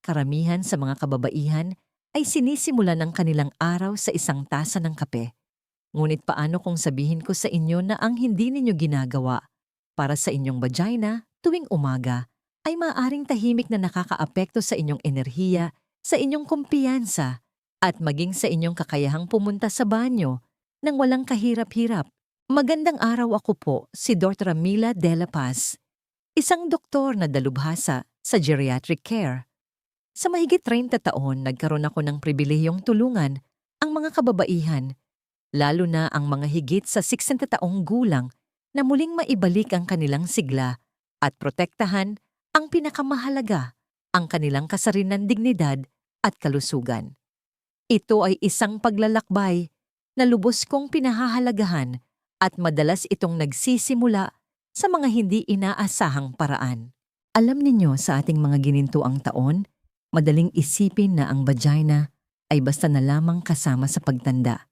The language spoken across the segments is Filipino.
Karamihan sa mga kababaihan ay sinisimulan ang kanilang araw sa isang tasa ng kape. Ngunit paano kung sabihin ko sa inyo na ang hindi ninyo ginagawa para sa inyong vagina tuwing umaga ay maaaring tahimik na nakakaapekto sa inyong enerhiya, sa inyong kumpiyansa, at maging sa inyong kakayahang pumunta sa banyo nang walang kahirap-hirap. Magandang araw, ako po si Dr. Mila De La Paz, isang doktor na dalubhasa sa geriatric care. Sa mahigit 30 taon, nagkaroon ako ng pribilehiyong tulungan ang mga kababaihan, lalo na ang mga higit sa 60 taong gulang na muling maibalik ang kanilang sigla at protektahan ang pinakamahalaga, ang kanilang kasarinan, dignidad at kalusugan. Ito ay isang paglalakbay na lubos kong pinahahalagahan at madalas itong nagsisimula sa mga hindi inaasahang paraan. Alam ninyo, sa ating mga ginintuang taon, madaling isipin na ang vagina ay basta na lamang kasama sa pagtanda.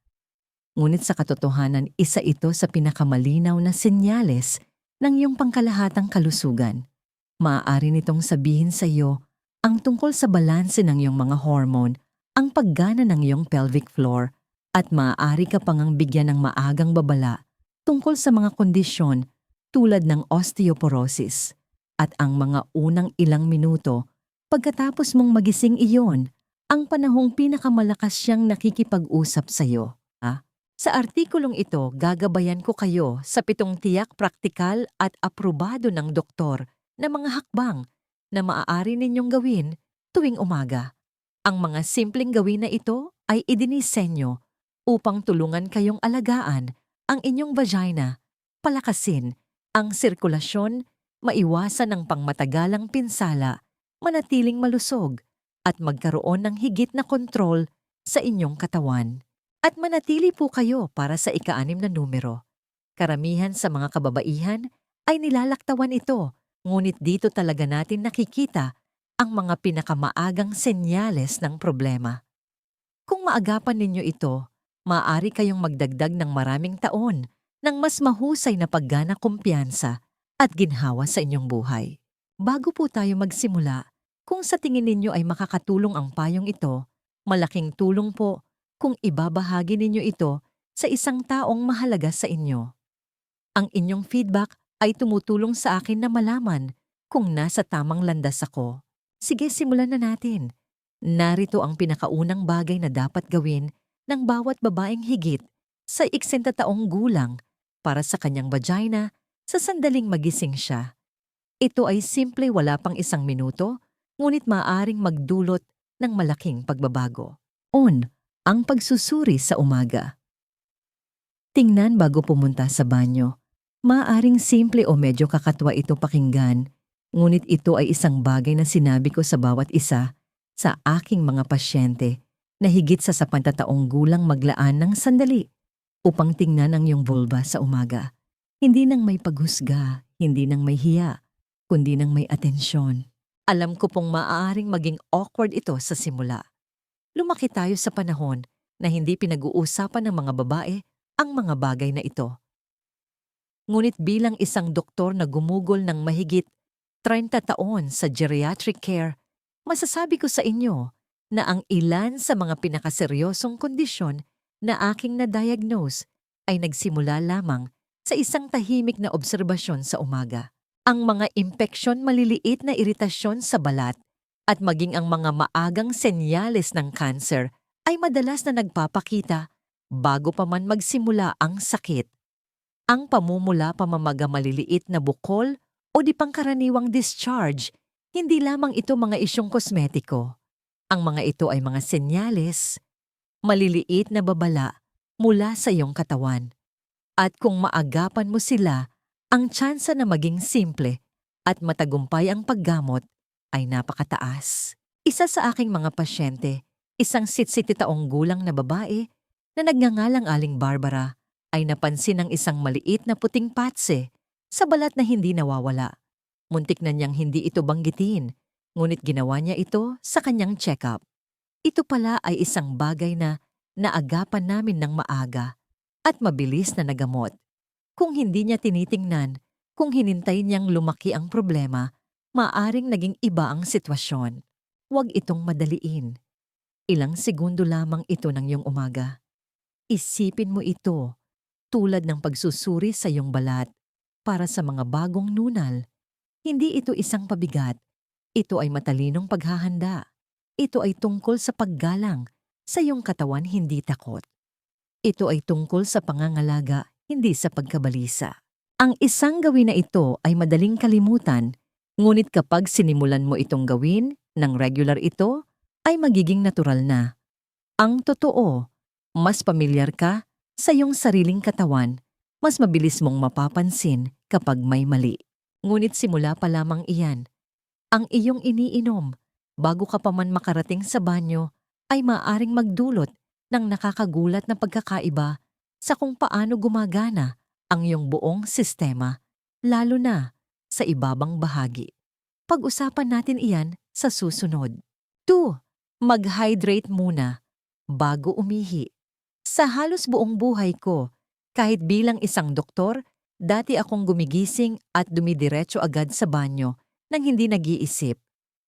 Ngunit sa katotohanan, isa ito sa pinakamalinaw na senyales ng iyong pangkalahatang kalusugan. Maaari nitong sabihin sa iyo ang tungkol sa balanse ng iyong mga hormone, ang paggana ng iyong pelvic floor, at maaari ka pang ang bigyan ng maagang babala tungkol sa mga kondisyon tulad ng osteoporosis. At ang mga unang ilang minuto pagkatapos mong magising, iyon ang panahong pinakamalakas siyang nakikipag-usap sa iyo. Sa artikulong ito, gagabayan ko kayo sa 7 tiyak, praktikal at aprobado ng doktor na mga hakbang na maaari ninyong gawin tuwing umaga. Ang mga simpleng gawin na ito ay idinisenyo upang tulungan kayong alagaan ang inyong vagina, palakasin ang sirkulasyon, maiwasan ang pangmatagalang pinsala, manatiling malusog, at magkaroon ng higit na kontrol sa inyong katawan. At manatili po kayo para sa ika-6 na numero. Karamihan sa mga kababaihan ay nilalaktawan ito, ngunit dito talaga natin nakikita ang mga pinakamaagang senyales ng problema. Kung maagapan ninyo ito, maaari kayong magdagdag ng maraming taon ng mas mahusay na paggana, kumpiyansa at ginhawa sa inyong buhay. Bago po tayo magsimula, kung sa tingin ninyo ay makakatulong ang payong ito, malaking tulong po kung ibabahagi ninyo ito sa isang taong mahalaga sa inyo. Ang inyong feedback ay tumutulong sa akin na malaman kung nasa tamang landas ako. Sige, simulan na natin. Narito ang pinakaunang bagay na dapat gawin ng bawat babaeng higit sa 60 taong gulang para sa kanyang vagina sa sandaling magising siya. Ito ay simple, wala pang 1 minuto, ngunit maaaring magdulot ng malaking pagbabago. Ang pagsusuri sa umaga. Tingnan bago pumunta sa banyo. Maaaring simple o medyo kakatwa ito pakinggan, ngunit ito ay isang bagay na sinabi ko sa bawat isa sa aking mga pasyente na higit sa 70 taong gulang maglaan ng sandali upang tingnan ang iyong vulva sa umaga. Hindi nang may paghusga, hindi nang may hiya, kundi nang may atensyon. Alam ko pong maaaring maging awkward ito sa simula. Lumaki tayo sa panahon na hindi pinag-uusapan ng mga babae ang mga bagay na ito. Ngunit bilang isang doktor na gumugol ng mahigit 30 taon sa geriatric care, masasabi ko sa inyo na ang ilan sa mga pinakaseryosong kondisyon na aking na-diagnose ay nagsimula lamang sa isang tahimik na obserbasyon sa umaga. Ang mga impeksyon, maliliit na iritasyon sa balat, at maging ang mga maagang senyales ng cancer ay madalas na nagpapakita bago pa man magsimula ang sakit. Ang pamumula, pamamaga, maliliit na bukol o di pangkaraniwang discharge, hindi lamang ito mga isyong kosmetiko. Ang mga ito ay mga senyales, maliliit na babala mula sa iyong katawan. At kung maagapan mo sila, ang tsansa na maging simple at matagumpay ang paggamot ay napakataas. Isa sa aking mga pasyente, isang 60 taong gulang na babae na nagngangalang Aling Barbara, ay napansin ng isang maliit na puting patse sa balat na hindi nawawala. Muntik na niyang hindi ito banggitin, ngunit ginawa niya ito sa kanyang check-up. Ito pala ay isang bagay na naagapan namin ng maaga at mabilis na nagamot. Kung hindi niya tinitingnan, kung hinintay niyang lumaki ang problema, maaring naging iba ang sitwasyon. Huwag itong madaliin. Ilang segundo lamang ito ng iyong umaga. Isipin mo ito tulad ng pagsusuri sa iyong balat para sa mga bagong nunal. Hindi ito isang pabigat. Ito ay matalinong paghahanda. Ito ay tungkol sa paggalang sa iyong katawan, hindi takot. Ito ay tungkol sa pangangalaga, hindi sa pagkabalisa. Ang isang gawin na ito ay madaling kalimutan, ngunit kapag sinimulan mo itong gawin ng regular, ito ay magiging natural na. Ang totoo, mas pamilyar ka sa iyong sariling katawan, mas mabilis mong mapapansin kapag may mali. Ngunit simula pa lamang iyan, ang iyong iniinom bago ka pa man makarating sa banyo ay maaaring magdulot ng nakakagulat na pagkakaiba sa kung paano gumagana ang iyong buong sistema, lalo na sa ibabang bahagi. Pag-usapan natin iyan sa susunod. 2. Mag-hydrate muna bago umihi. Sa halos buong buhay ko, kahit bilang isang doktor, dati akong gumigising at dumidiretso agad sa banyo nang hindi nag-iisip.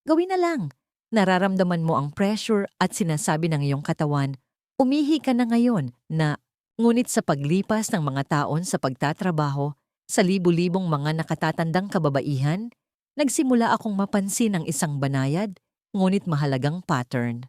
Gawin na lang. Nararamdaman mo ang pressure at sinasabi ng iyong katawan, umihi ka na ngayon na. Ngunit sa paglipas ng mga taon sa pagtatrabaho, sa libu-libong mga nakatatandang kababaihan, nagsimula akong mapansin ang isang banayad, ngunit mahalagang pattern.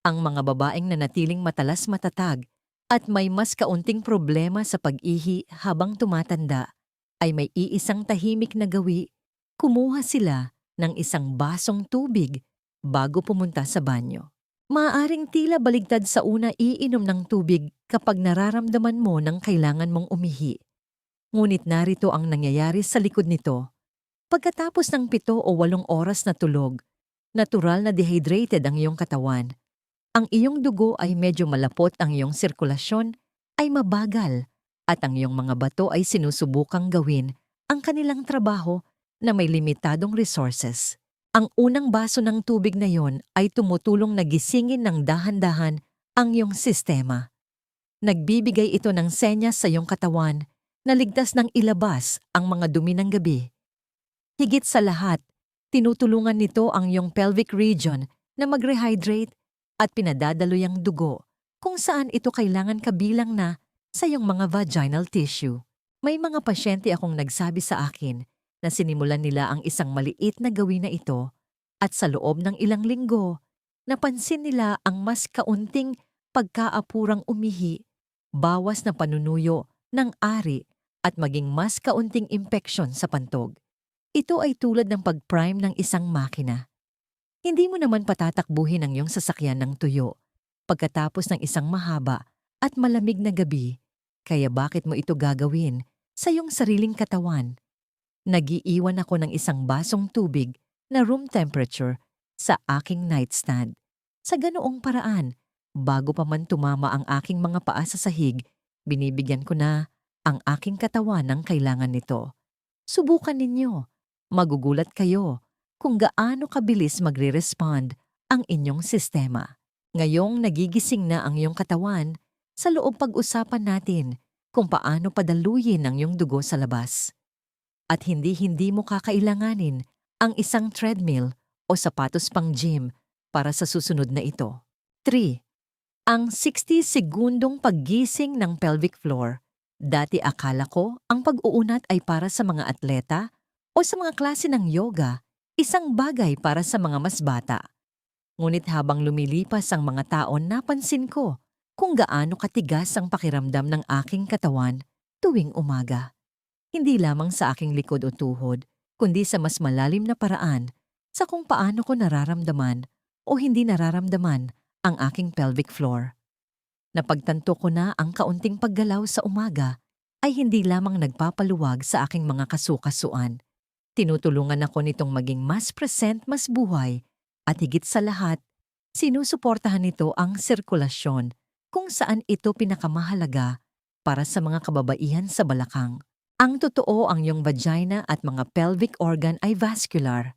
Ang mga babaeng nanatiling matalas matatag at may mas kaunting problema sa pag-ihi habang tumatanda ay may iisang tahimik na gawi. Kumuha sila ng isang basong tubig bago pumunta sa banyo. Maaaring tila baligtad sa una iinom ng tubig kapag nararamdaman mo ng kailangan mong umihi. Ngunit narito ang nangyayari sa likod nito. Pagkatapos ng 7 o 8 oras na tulog, natural na dehydrated ang iyong katawan. Ang iyong dugo ay medyo malapot, ang iyong sirkulasyon ay mabagal, at ang iyong mga bato ay sinusubukang gawin ang kanilang trabaho na may limitadong resources. Ang unang baso ng tubig na yon ay tumutulong na gisingin ng dahan-dahan ang iyong sistema. Nagbibigay ito ng senyas sa iyong katawan na ligtas ng ilabas ang mga dumi ng gabi. Higit sa lahat, tinutulungan nito ang iyong pelvic region na mag-rehydrate at pinadadaloy ang dugo kung saan ito kailangan, kabilang na sa iyong mga vaginal tissue. May mga pasyente akong nagsabi sa akin na sinimulan nila ang isang maliit na gawin na ito at sa loob ng ilang linggo, napansin nila ang mas kaunting pagkaapurang umihi, bawas na panunuyo ng ari at maging mas kaunting impeksyon sa pantog. Ito ay tulad ng pag-prime ng isang makina. Hindi mo naman patatakbuhin ang iyong sasakyan ng tuyo pagkatapos ng isang mahaba at malamig na gabi, kaya bakit mo ito gagawin sa iyong sariling katawan? Nagiiwan ako ng isang basong tubig na room temperature sa aking nightstand. Sa ganoong paraan, bago pa man tumama ang aking mga paa sa sahig, binibigyan ko na ang aking katawan ng kailangan nito. Subukan ninyo. Magugulat kayo kung gaano kabilis magre-respond ang inyong sistema. Ngayong nagigising na ang iyong katawan, sa loob pag-usapan natin kung paano padaluyin ang iyong dugo sa labas. At hindi mo kakailanganin ang isang treadmill o sapatos pang gym para sa susunod na ito. 3. Ang 60-segundong paggising ng pelvic floor. Dati akala ko ang pag-uunat ay para sa mga atleta o sa mga klase ng yoga, isang bagay para sa mga mas bata. Ngunit habang lumilipas ang mga taon, napansin ko kung gaano katigas ang pakiramdam ng aking katawan tuwing umaga. Hindi lamang sa aking likod o tuhod, kundi sa mas malalim na paraan sa kung paano ko nararamdaman o hindi nararamdaman ang aking pelvic floor. Napagtanto ko na ang kaunting paggalaw sa umaga ay hindi lamang nagpapaluwag sa aking mga kasukasuan. Tinutulungan ako nitong maging mas present, mas buhay, at higit sa lahat, sinusuportahan nito ang sirkulasyon kung saan ito pinakamahalaga para sa mga kababaihan sa balakang. Ang totoo, ang iyong vagina at mga pelvic organ ay vascular.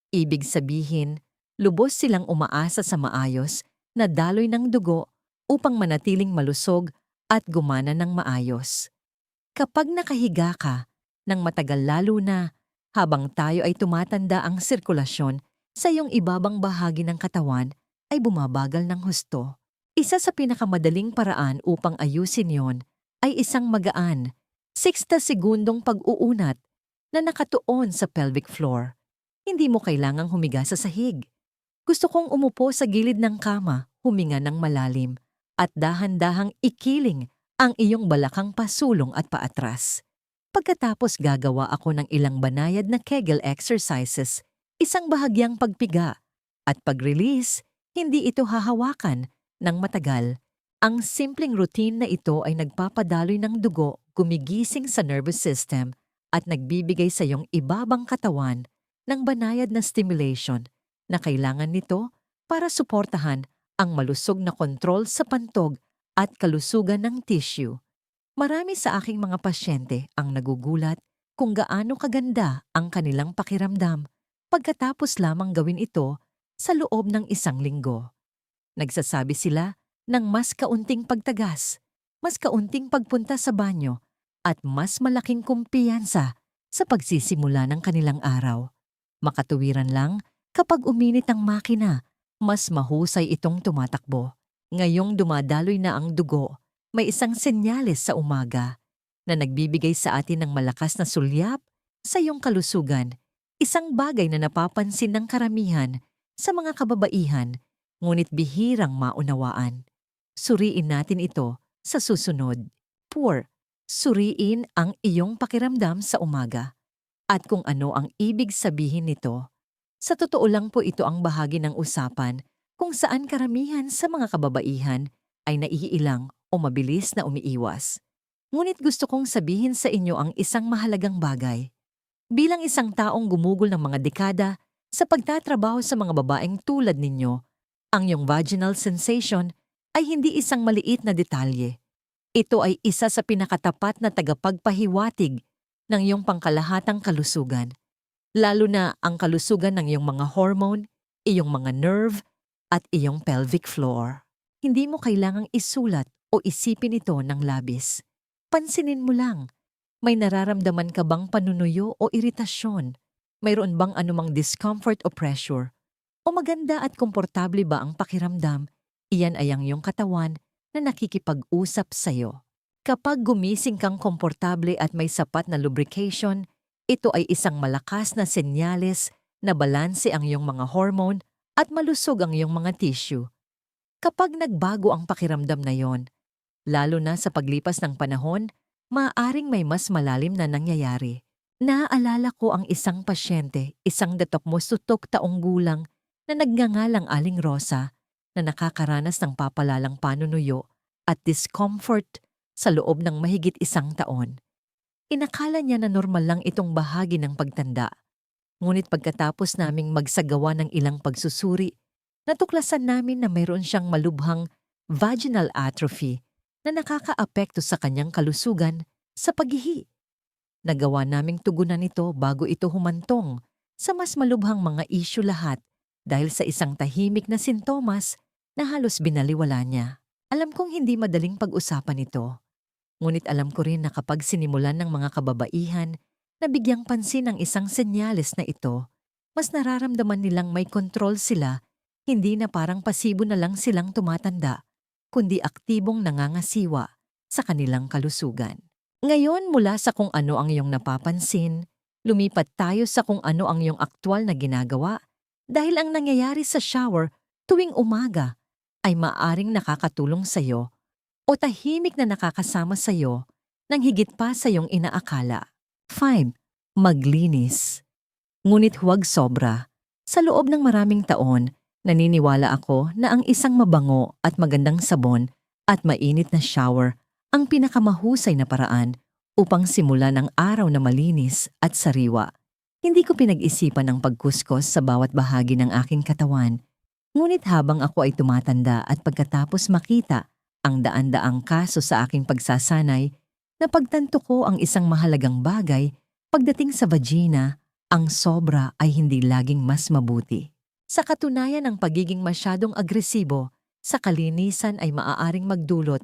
Ibig sabihin, lubos silang umaasa sa maayos na daloy ng dugo upang manatiling malusog at gumana ng maayos. Kapag nakahiga ka ng matagal, lalo na habang tayo ay tumatanda, ang sirkulasyon sa iyong ibabang bahagi ng katawan ay bumabagal ng husto. Isa sa pinakamadaling paraan upang ayusin yon ay isang magaan, 60 segundong pag-uunat na nakatuon sa pelvic floor. Hindi mo kailangang humiga sa sahig. Gusto kong umupo sa gilid ng kama, huminga ng malalim, at dahan-dahang ikiling ang iyong balakang pasulong at paatras. Pagkatapos gagawa ako ng ilang banayad na Kegel exercises, isang bahagyang pagpiga, at pag-release, hindi ito hahawakan ng matagal. Ang simpleng routine na ito ay nagpapadaloy ng dugo, gumigising sa nervous system, at nagbibigay sa iyong ibabang katawan ng banayad na stimulation na kailangan nito para suportahan ang malusog na kontrol sa pantog at kalusugan ng tissue. Marami sa aking mga pasyente ang nagugulat kung gaano kaganda ang kanilang pakiramdam pagkatapos lamang gawin ito sa loob ng 1 linggo. Nagsasabi sila ng mas kaunting pagtagas, mas kaunting pagpunta sa banyo, at mas malaking kumpiyansa sa pagsisimula ng kanilang araw. Makatuwiran lang, kapag uminit ang makina, mas mahusay itong tumatakbo. Ngayong dumadaloy na ang dugo, may isang senyales sa umaga na nagbibigay sa atin ng malakas na sulyap sa iyong kalusugan, isang bagay na napapansin ng karamihan sa mga kababaihan, ngunit bihirang maunawaan. Suriin natin ito sa susunod. 4. Suriin ang iyong pakiramdam sa umaga at kung ano ang ibig sabihin nito. Sa totoo lang po ito ang bahagi ng usapan kung saan karamihan sa mga kababaihan ay naiilang o mabilis na umiiwas. Ngunit gusto kong sabihin sa inyo ang isang mahalagang bagay. Bilang isang taong gumugol ng mga dekada sa pagtatrabaho sa mga babaeng tulad ninyo, ang iyong vaginal sensation ay hindi isang maliit na detalye. Ito ay isa sa pinakatapat na tagapagpahiwatig ng iyong pangkalahatang kalusugan, lalo na ang kalusugan ng iyong mga hormone, iyong mga nerve, at iyong pelvic floor. Hindi mo kailangang isulat o isipin ito ng labis. Pansinin mo lang, may nararamdaman ka bang panunuyo o iritasyon? Mayroon bang anumang discomfort o pressure? O maganda at komportable ba ang pakiramdam? Iyan ay ang iyong katawan na nakikipag-usap sa iyo. Kapag gumising kang komportable at may sapat na lubrication, ito ay isang malakas na senyales na balanse ang iyong mga hormone at malusog ang iyong mga tissue. Kapag nagbago ang pakiramdam na yon, lalo na sa paglipas ng panahon, maaaring may mas malalim na nangyayari. Naaalala ko ang isang pasyente, isang 22 taong gulang na nagngangalang Aling Rosa, na nakakaranas ng papalalang panunuyo at discomfort sa loob ng mahigit 1 taon. Inakala niya na normal lang itong bahagi ng pagtanda. Ngunit pagkatapos naming magsagawa ng ilang pagsusuri, natuklasan namin na mayroon siyang malubhang vaginal atrophy na nakakaapekto sa kanyang kalusugan sa paghihi. Nagawa naming tugunan ito bago ito humantong sa mas malubhang mga issue lahat dahil sa isang tahimik na sintomas na halos binaliwala niya. Alam kong hindi madaling pag-usapan ito. Ngunit alam ko rin na kapag sinimulan ng mga kababaihan na bigyang pansin ang isang senyales na ito, mas nararamdaman nilang may kontrol sila, hindi na parang pasibo na lang silang tumatanda, kundi aktibong nangangasiwa sa kanilang kalusugan. Ngayon mula sa kung ano ang iyong napapansin, lumipat tayo sa kung ano ang iyong aktwal na ginagawa dahil ang nangyayari sa shower tuwing umaga ay maaring nakakatulong sa iyo o tahimik na nakakasama sa iyo nang higit pa sa iyong inaakala. 5. Maglinis. Ngunit huwag sobra. Sa loob ng maraming taon, naniniwala ako na ang isang mabango at magandang sabon at mainit na shower ang pinakamahusay na paraan upang simulan ang araw na malinis at sariwa. Hindi ko pinag-isipan ang pagkuskos sa bawat bahagi ng aking katawan. Ngunit habang ako ay tumatanda at pagkatapos makita ang daan-daang kaso sa aking pagsasanay, napagtanto ko ang isang mahalagang bagay pagdating sa vagina, ang sobra ay hindi laging mas mabuti. Sa katunayan ng pagiging masyadong agresibo, sa kalinisan ay maaaring magdulot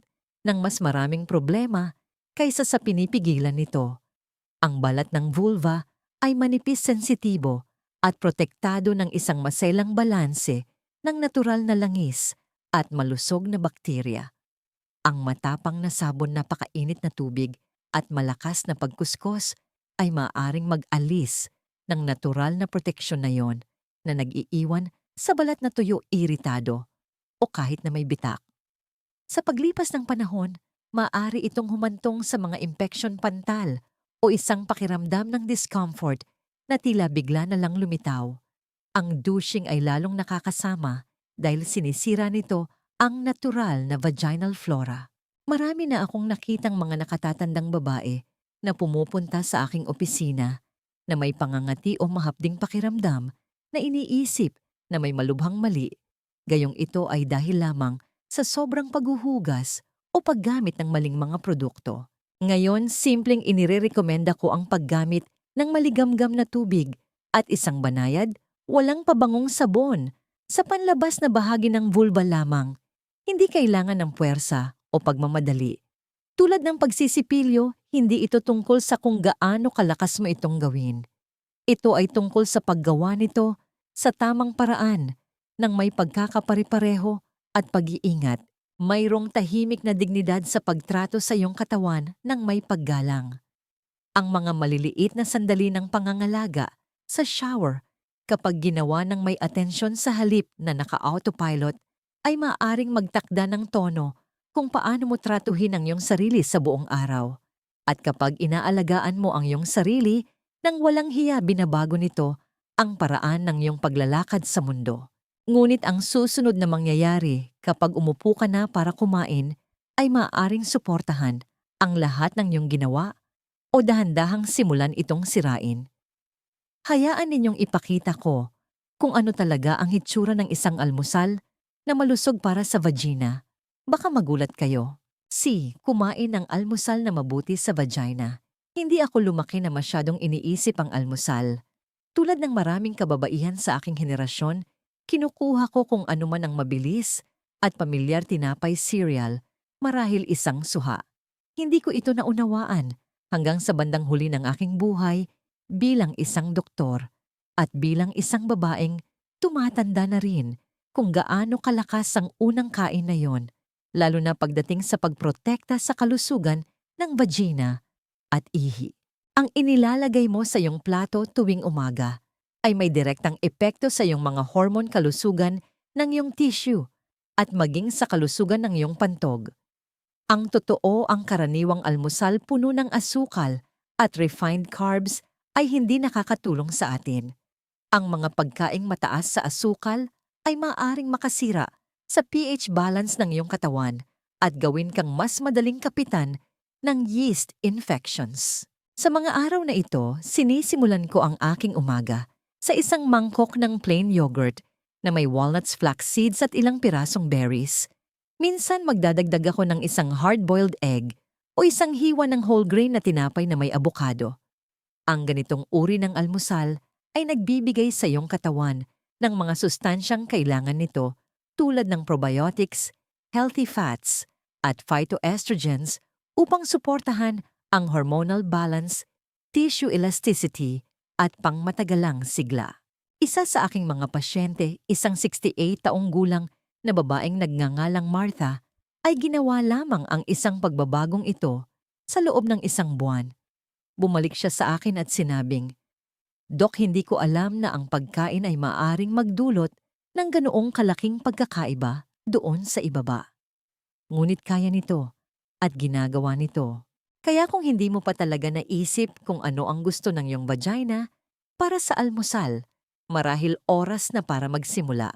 ng mas maraming problema kaysa sa pinipigilan nito. Ang balat ng vulva ay manipis sensitibo at protektado ng isang maselang balanse ng natural na langis at malusog na bakterya. Ang matapang na sabon na pakainit na tubig at malakas na pagkuskos ay maaaring mag-alis ng natural na proteksyon na yon na nag-iiwan sa balat na tuyo iritado o kahit na may bitak. Sa paglipas ng panahon, maaari itong humantong sa mga impeksyon pantal o isang pakiramdam ng discomfort na tila bigla na lang lumitaw. Ang douching ay lalong nakakasama dahil sinisira nito ang natural na vaginal flora. Marami na akong nakitang mga nakatatandang babae na pumupunta sa aking opisina na may pangangati o mahapding pakiramdam na iniisip na may malubhang mali, gayong ito ay dahil lamang sa sobrang paghuhugas o paggamit ng maling mga produkto. Ngayon, simpleng inirerekomenda ko ang paggamit ng maligamgam na tubig at isang banayad, walang pabangong sabon sa panlabas na bahagi ng vulva lamang. Hindi kailangan ng puwersa o pagmamadali. Tulad ng pagsisipilyo, hindi ito tungkol sa kung gaano kalakas mo itong gawin. Ito ay tungkol sa paggawa nito sa tamang paraan ng may pagkakapare-pareho at pag-iingat. Mayroong tahimik na dignidad sa pagtrato sa iyong katawan ng may paggalang. Ang mga maliliit na sandali ng pangangalaga sa shower kapag ginawa ng may atensyon sa halip na naka-autopilot ay maaaring magtakda ng tono kung paano mo tratuhin ang iyong sarili sa buong araw. At kapag inaalagaan mo ang iyong sarili, nang walang hiya binabago nito ang paraan ng iyong paglalakad sa mundo. Ngunit ang susunod na mangyayari kapag umupo ka na para kumain ay maaaring suportahan ang lahat ng iyong ginawa o dahan-dahang simulan itong sirain. Hayaan ninyong ipakita ko kung ano talaga ang hitsura ng isang almusal na malusog para sa vagina. Baka magulat kayo. Kumain ng almusal na mabuti sa vagina. Hindi ako lumaki na masyadong iniisip ang almusal. Tulad ng maraming kababaihan sa aking henerasyon, kinukuha ko kung ano man ang mabilis at pamilyar tinapay cereal, marahil isang suha. Hindi ko ito naunawaan hanggang sa bandang huli ng aking buhay bilang isang doktor at bilang isang babaeng tumatanda na rin kung gaano kalakas ang unang kain na yon, lalo na pagdating sa pagprotekta sa kalusugan ng vagina at ihi. Ang inilalagay mo sa iyong plato tuwing umaga ay may direktang epekto sa iyong mga hormone kalusugan ng iyong tissue at maging sa kalusugan ng iyong pantog. Ang totoo, ang karaniwang almusal puno ng asukal at refined carbs ay hindi nakakatulong sa atin. Ang mga pagkaing mataas sa asukal ay maaaring makasira sa pH balance ng iyong katawan at gawin kang mas madaling kapitan ng yeast infections. Sa mga araw na ito, sinisimulan ko ang aking umaga sa isang mangkok ng plain yogurt na may walnuts, flax seeds at ilang pirasong berries. Minsan magdadagdag ako ng isang hard-boiled egg o isang hiwa ng whole grain na tinapay na may abokado. Ang ganitong uri ng almusal ay nagbibigay sa iyong katawan ng mga sustansyang kailangan nito tulad ng probiotics, healthy fats, at phytoestrogens upang suportahan ang hormonal balance, tissue elasticity, at pangmatagalang sigla. Isa sa aking mga pasyente, isang 68 taong gulang na babaeng nagngangalang Martha, ay ginawa lamang ang isang pagbabagong ito sa loob ng isang buwan. Bumalik siya sa akin at sinabing, "Dok, hindi ko alam na ang pagkain ay maaaring magdulot ng ganoong kalaking pagkakaiba doon sa ibaba. Ngunit kaya nito at ginagawa nito. Kaya kung hindi mo pa talaga naisip kung ano ang gusto ng iyong vagina para sa almusal, marahil oras na para magsimula.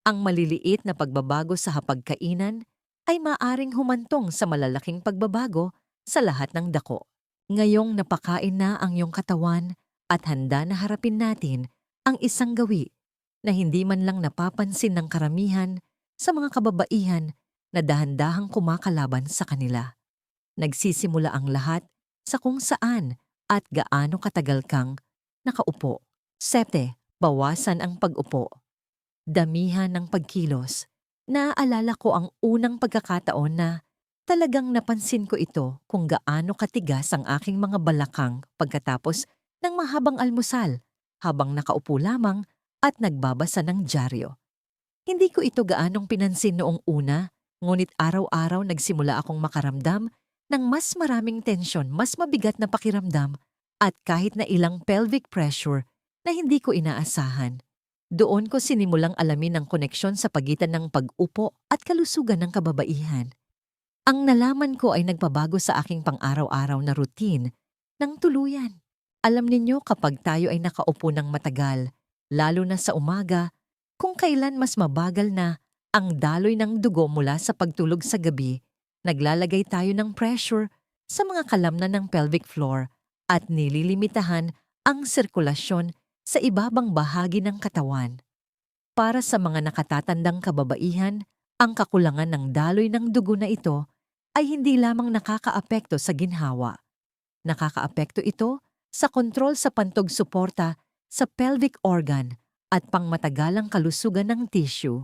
Ang maliliit na pagbabago sa hapagkainan ay maaring humantong sa malalaking pagbabago sa lahat ng dako. Ngayong napakain na ang iyong katawan at handa na harapin natin ang isang gawi na hindi man lang napapansin ng karamihan sa mga kababaihan na dahan-dahang kumakalaban sa kanila. Nagsisimula ang lahat sa kung saan at gaano katagal kang nakaupo. Bawasan ang pag-upo. Damihan ng pagkilos. Naaalala ko ang unang pagkakataon na talagang napansin ko ito kung gaano katigas ang aking mga balakang pagkatapos ng mahabang almusal habang nakaupo lamang at nagbabasa ng dyaryo. Hindi ko ito gaanong pinansin noong una, ngunit araw-araw nagsimula akong makaramdam ng mas maraming tensyon, mas mabigat na pakiramdam at kahit na ilang pelvic pressure na hindi ko inaasahan. Doon ko sinimulang alamin ang koneksyon sa pagitan ng pag-upo at kalusugan ng kababaihan. Ang nalaman ko ay nagpabago sa aking pang-araw-araw na routine ng tuluyan. Alam ninyo kapag tayo ay nakaupo ng matagal, lalo na sa umaga, kung kailan mas mabagal na ang daloy ng dugo mula sa pagtulog sa gabi, naglalagay tayo ng pressure sa mga kalamnan ng pelvic floor at nililimitahan ang sirkulasyon sa ibabang bahagi ng katawan. Para sa mga nakatatandang kababaihan, ang kakulangan ng daloy ng dugo na ito ay hindi lamang nakakaapekto sa ginhawa. Nakakaapekto ito sa kontrol sa pantog-suporta sa pelvic organ at pangmatagalang kalusugan ng tissue.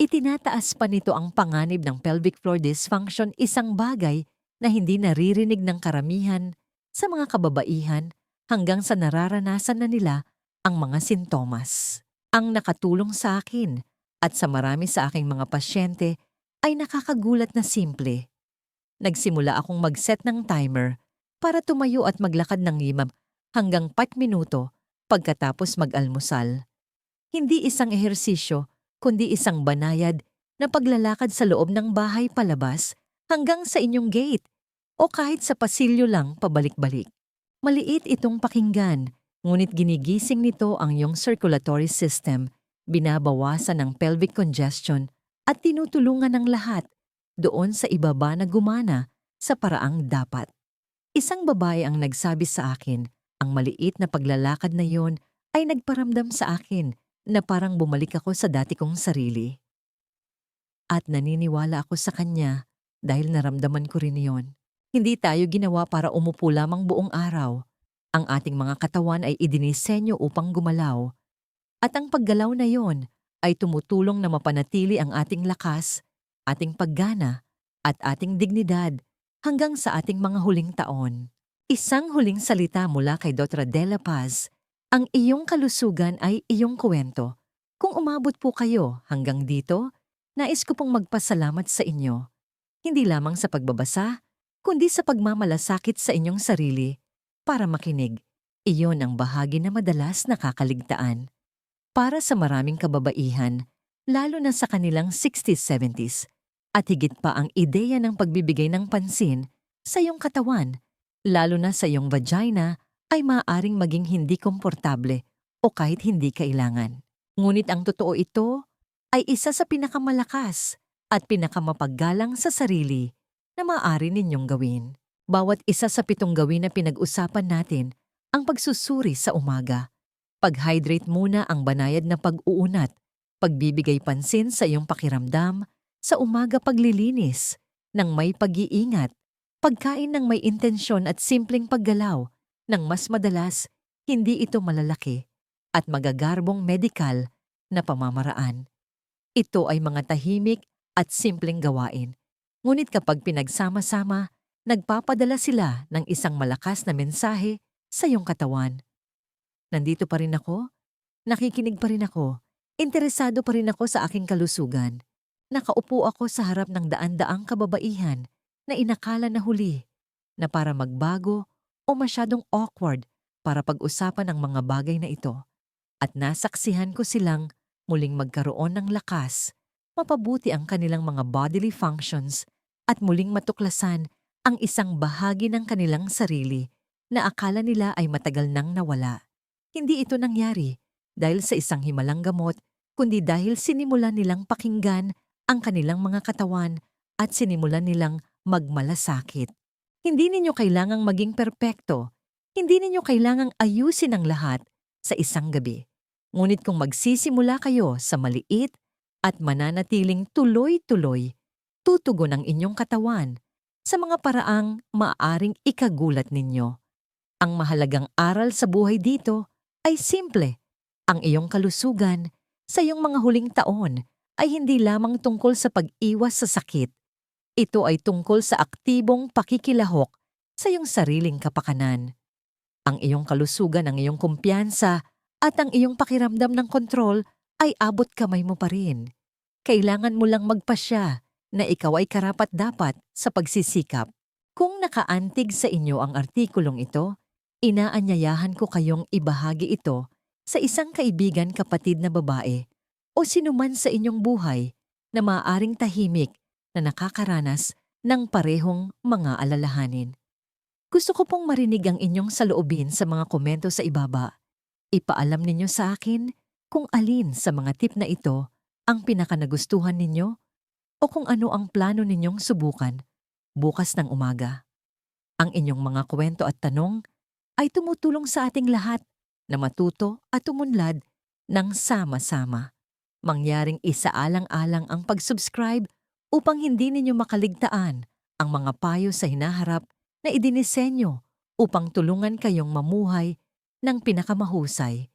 Itinataas pa nito ang panganib ng pelvic floor dysfunction, isang bagay na hindi naririnig ng karamihan sa mga kababaihan hanggang sa nararanasan na nila ang mga sintomas. Ang nakatulong sa akin at sa marami sa aking mga pasyente ay nakakagulat na simple. Nagsimula akong mag-set ng timer para tumayo at maglakad ng 5 hanggang 4 minuto pagkatapos mag-almusal. Hindi isang ehersisyo, kundi isang banayad na paglalakad sa loob ng bahay palabas hanggang sa inyong gate o kahit sa pasilyo lang pabalik-balik. Maliit itong pakinggan, ngunit ginigising nito ang iyong circulatory system, binabawasan ng pelvic congestion at tinutulungan ng lahat doon sa ibaba na gumana sa paraang dapat. Isang babae ang nagsabi sa akin, ang maliit na paglalakad na yon ay nagparamdam sa akin na parang bumalik ako sa dati kong sarili. At naniniwala ako sa kanya dahil naramdaman ko rin yon. Hindi tayo ginawa para umupo lamang buong araw. Ang ating mga katawan ay idinisenyo upang gumalaw. At ang paggalaw na yon ay tumutulong na mapanatili ang ating lakas, ating paggana, at ating dignidad hanggang sa ating mga huling taon. Isang huling salita mula kay Dr. Dela Paz, ang iyong kalusugan ay iyong kwento. Kung umabot po kayo hanggang dito, nais ko pong magpasalamat sa inyo. Hindi lamang sa pagbabasa, kundi sa pagmamalasakit sa inyong sarili para makinig. Iyon ang bahagi na madalas nakakaligtaan. Para sa maraming kababaihan, lalo na sa kanilang 60s, 70s, at higit pa ang ideya ng pagbibigay ng pansin sa iyong katawan, lalo na sa iyong vagina, ay maaaring maging hindi komportable o kahit hindi kailangan. Ngunit ang totoo ito ay isa sa pinakamalakas at pinakamapaggalang sa sarili na maaari ninyong gawin. Bawat isa sa 7 gawin na pinag-usapan natin ang pagsusuri sa umaga. Pag-hydrate muna ang banayad na pag-uunat, pagbibigay pansin sa iyong pakiramdam, sa umaga paglilinis, ng may pag-iingat, pagkain ng may intensyon at simpleng paggalaw, ng mas madalas, hindi ito malalaki, at magagarbong medikal na pamamaraan. Ito ay mga tahimik at simpleng gawain. Ngunit kapag pinagsama-sama, nagpapadala sila ng isang malakas na mensahe sa iyong katawan. Nandito pa rin ako, nakikinig pa rin ako, interesado pa rin ako sa aking kalusugan. Nakaupo ako sa harap ng daan-daang kababaihan na inakala na huli, na para magbago o masyadong awkward para pag-usapan ang mga bagay na ito. At nasaksihan ko silang muling magkaroon ng lakas, mapabuti ang kanilang mga bodily functions at muling matuklasan ang isang bahagi ng kanilang sarili na akala nila ay matagal nang nawala. Hindi ito nangyari dahil sa isang himalang gamot, kundi dahil sinimulan nilang pakinggan ang kanilang mga katawan at sinimulan nilang magmalasakit. Hindi ninyo kailangang maging perpekto. Hindi ninyo kailangang ayusin ang lahat sa isang gabi. Ngunit kung magsisimula kayo sa maliit at mananatiling tuloy-tuloy, tutugon ang inyong katawan sa mga paraang maaaring ikagulat ninyo. Ang mahalagang aral sa buhay dito ay simple. Ang iyong kalusugan sa iyong mga huling taon ay hindi lamang tungkol sa pag-iwas sa sakit. Ito ay tungkol sa aktibong pakikilahok sa iyong sariling kapakanan. Ang iyong kalusugan, ang iyong kumpiyansa, at ang iyong pakiramdam ng kontrol ay abot kamay mo pa rin. Kailangan mo lang magpasya na ikaw ay karapat-dapat sa pagsisikap. Kung nakaantig sa inyo ang artikulong ito, inaanyayahan ko kayong ibahagi ito sa isang kaibigan kapatid na babae o sinuman sa inyong buhay na maaaring tahimik na nakakaranas ng parehong mga alalahanin. Gusto ko pong marinig ang inyong saloobin sa mga komento sa ibaba. Ipaalam ninyo sa akin kung alin sa mga tip na ito ang pinakanagustuhan ninyo o kung ano ang plano ninyong subukan bukas ng umaga. Ang inyong mga kwento at tanong ay tumutulong sa ating lahat na matuto at umunlad ng sama-sama. Mangyaring isaalang-alang ang pag-subscribe upang hindi ninyo makaligtaan ang mga payo sa hinaharap na idinisenyo upang tulungan kayong mamuhay ng pinakamahusay.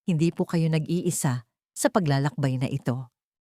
Hindi po kayo nag-iisa sa paglalakbay na ito.